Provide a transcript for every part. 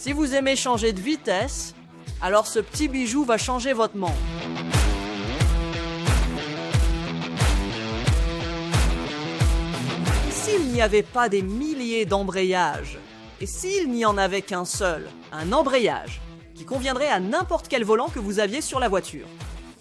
Si vous aimez changer de vitesse, alors ce petit bijou va changer votre monde. S'il n'y avait pas des milliers d'embrayages, et s'il n'y en avait qu'un seul, un embrayage, qui conviendrait à n'importe quel volant que vous aviez sur la voiture,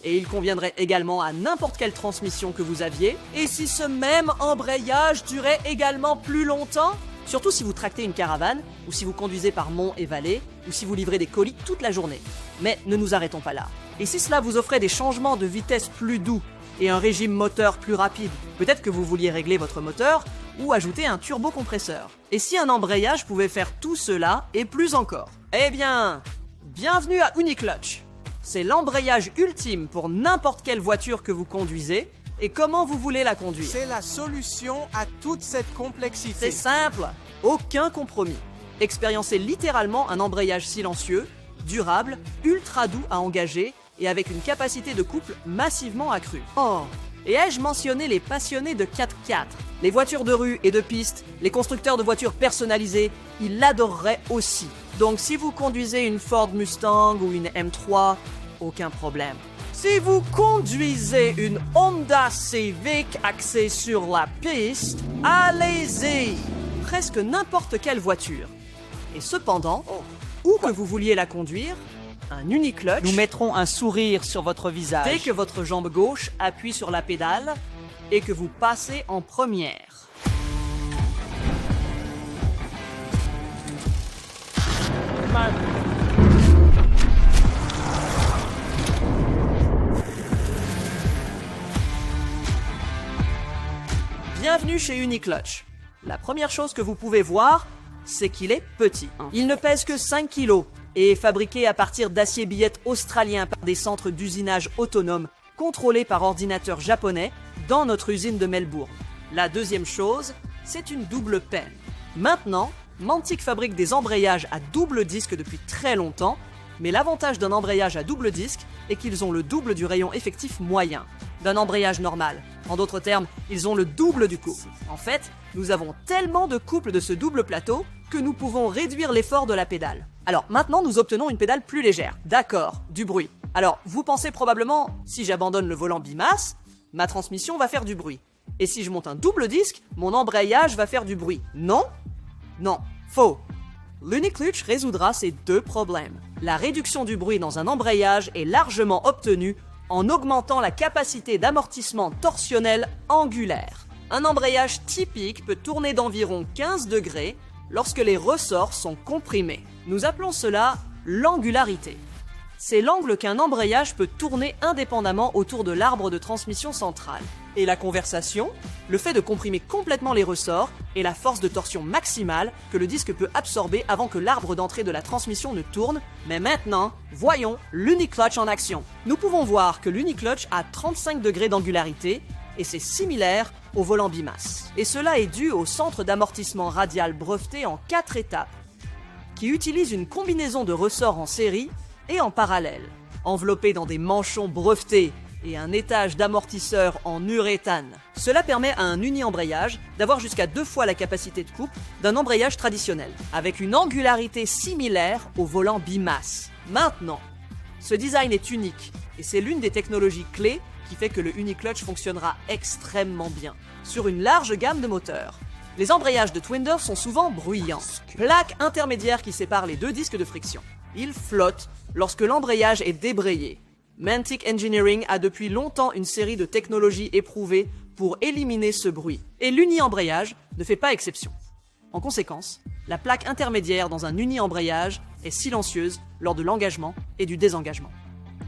et il conviendrait également à n'importe quelle transmission que vous aviez, et si ce même embrayage durait également plus longtemps, surtout si vous tractez une caravane, ou si vous conduisez par monts et vallées, ou si vous livrez des colis toute la journée. Mais ne nous arrêtons pas là. Et si cela vous offrait des changements de vitesse plus doux, et un régime moteur plus rapide, peut-être que vous vouliez régler votre moteur, ou ajouter un turbocompresseur. Et si un embrayage pouvait faire tout cela, et plus encore? Eh bien, bienvenue à Uniclutch. C'est l'embrayage ultime pour n'importe quelle voiture que vous conduisez, et comment vous voulez la conduire. C'est la solution à toute cette complexité. C'est simple, aucun compromis. Expériencez littéralement un embrayage silencieux, durable, ultra doux à engager, et avec une capacité de couple massivement accrue. Oh, et ai-je mentionné les passionnés de 4x4? Les voitures de rue et de piste, les constructeurs de voitures personnalisées, ils l'adoreraient aussi. Donc si vous conduisez une Ford Mustang ou une M3, aucun problème. Si vous conduisez une Honda Civic axée sur la piste, allez-y! Presque n'importe quelle voiture. Et cependant, où que vous vouliez la conduire, un Uniclutch, Nous mettrons un sourire sur votre visage. dès que votre jambe gauche appuie sur la pédale et que vous passez en première. Bienvenue chez Uniclutch. La première chose que vous pouvez voir, c'est qu'il est petit. Il ne pèse que 5 kg et est fabriqué à partir d'acier billette australien par des centres d'usinage autonomes contrôlés par ordinateur japonais dans notre usine de Melbourne. La deuxième chose, c'est une double peine. Maintenant, Mantic fabrique des embrayages à double disque depuis très longtemps, mais l'avantage d'un embrayage à double disque est qu'ils ont le double du rayon effectif moyen d'un embrayage normal. En d'autres termes, ils ont le double du couple. En fait, nous avons tellement de couples de ce double plateau que nous pouvons réduire l'effort de la pédale. Alors maintenant, nous obtenons une pédale plus légère. D'accord, du bruit. Alors, vous pensez probablement, si j'abandonne le volant bimasse, ma transmission va faire du bruit. Et si je monte un double disque, mon embrayage va faire du bruit. Non? Non, faux. L'Uniclutch résoudra ces deux problèmes. La réduction du bruit dans un embrayage est largement obtenue en augmentant la capacité d'amortissement torsionnel angulaire. Un embrayage typique peut tourner d'environ 15 degrés lorsque les ressorts sont comprimés. Nous appelons cela l'angularité. C'est l'angle qu'un embrayage peut tourner indépendamment autour de l'arbre de transmission centrale. Et la conversation, le fait de comprimer complètement les ressorts et la force de torsion maximale que le disque peut absorber avant que l'arbre d'entrée de la transmission ne tourne. Mais maintenant, voyons l'Uniclutch en action. Nous pouvons voir que l'Uniclutch a 35 degrés d'angularité et c'est similaire au volant bimasse. Et cela est dû au centre d'amortissement radial breveté en 4 étapes, qui utilise une combinaison de ressorts en série et en parallèle, enveloppés dans des manchons brevetés et un étage d'amortisseurs en uréthane. Cela permet à un uni-embrayage d'avoir jusqu'à 2 fois la capacité de coupe d'un embrayage traditionnel, avec une angularité similaire au volant bimasse. Maintenant, ce design est unique, et c'est l'une des technologies clés qui fait que le Uniclutch fonctionnera extrêmement bien, sur une large gamme de moteurs. Les embrayages de Twinder sont souvent bruyants, plaques intermédiaires qui séparent les deux disques de friction. Ils flottent lorsque l'embrayage est débrayé. Mantic Engineering a depuis longtemps une série de technologies éprouvées pour éliminer ce bruit, et l'uni-embrayage ne fait pas exception. En conséquence, la plaque intermédiaire dans un uni-embrayage est silencieuse lors de l'engagement et du désengagement.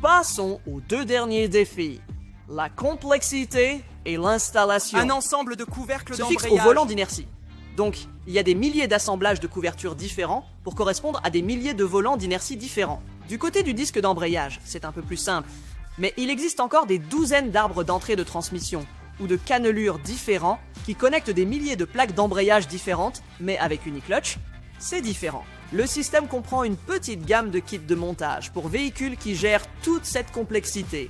Passons aux deux derniers défis, la complexité et l'installation. Un ensemble de couvercles Se fixe d'embrayage. au volant d'inertie. Donc, il y a des milliers d'assemblages de couvertures différents pour correspondre à des milliers de volants d'inertie différents. Du côté du disque d'embrayage, c'est un peu plus simple, mais il existe encore des douzaines d'arbres d'entrée de transmission ou de cannelures différents qui connectent des milliers de plaques d'embrayage différentes, mais avec Uniclutch, c'est différent. Le système comprend une petite gamme de kits de montage pour véhicules qui gèrent toute cette complexité.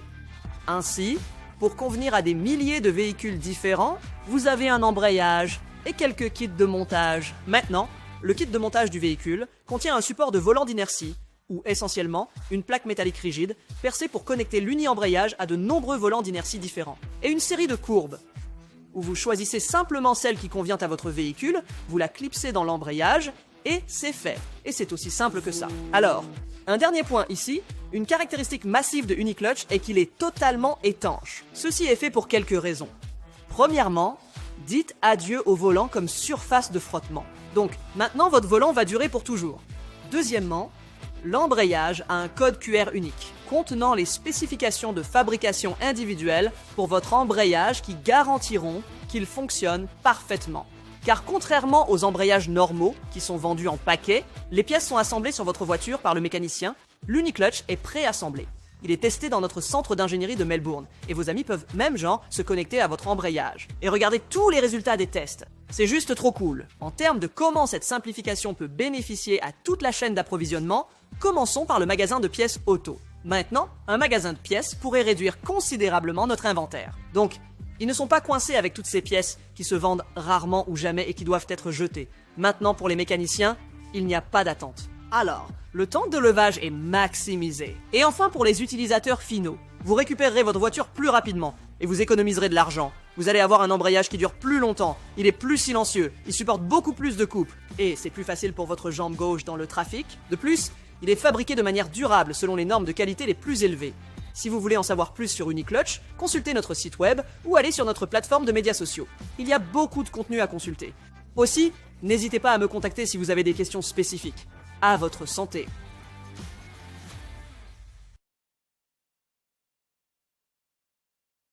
Ainsi, pour convenir à des milliers de véhicules différents, vous avez un embrayage et quelques kits de montage. Maintenant, le kit de montage du véhicule contient un support de volant d'inertie, ou essentiellement une plaque métallique rigide percée pour connecter l'uni-embrayage à de nombreux volants d'inertie différents, et une série de courbes, où vous choisissez simplement celle qui convient à votre véhicule, vous la clipsez dans l'embrayage, et c'est fait. Et c'est aussi simple que ça. Alors, un dernier point ici, une caractéristique massive de Uniclutch est qu'il est totalement étanche. Ceci est fait pour quelques raisons. Premièrement, dites adieu au volant comme surface de frottement. Donc, maintenant votre volant va durer pour toujours. Deuxièmement, l'embrayage a un code QR unique, contenant les spécifications de fabrication individuelles pour votre embrayage qui garantiront qu'il fonctionne parfaitement. Car contrairement aux embrayages normaux, qui sont vendus en paquets, les pièces sont assemblées sur votre voiture par le mécanicien, l'Uniclutch est préassemblé. Il est testé dans notre centre d'ingénierie de Melbourne, et vos amis peuvent même se connecter à votre embrayage, et regarder tous les résultats des tests. C'est juste trop cool. En termes de comment cette simplification peut bénéficier à toute la chaîne d'approvisionnement, commençons par le magasin de pièces auto. Maintenant, un magasin de pièces pourrait réduire considérablement notre inventaire. Donc, ils ne sont pas coincés avec toutes ces pièces qui se vendent rarement ou jamais et qui doivent être jetées. Maintenant, pour les mécaniciens, il n'y a pas d'attente. Alors, le temps de levage est maximisé. Et enfin, pour les utilisateurs finaux, vous récupérerez votre voiture plus rapidement et vous économiserez de l'argent. Vous allez avoir un embrayage qui dure plus longtemps, il est plus silencieux, il supporte beaucoup plus de coupes et c'est plus facile pour votre jambe gauche dans le trafic. De plus, il est fabriqué de manière durable selon les normes de qualité les plus élevées. Si vous voulez en savoir plus sur Uniclutch, consultez notre site web ou allez sur notre plateforme de médias sociaux. Il y a beaucoup de contenu à consulter. Aussi, n'hésitez pas à me contacter si vous avez des questions spécifiques. À votre santé.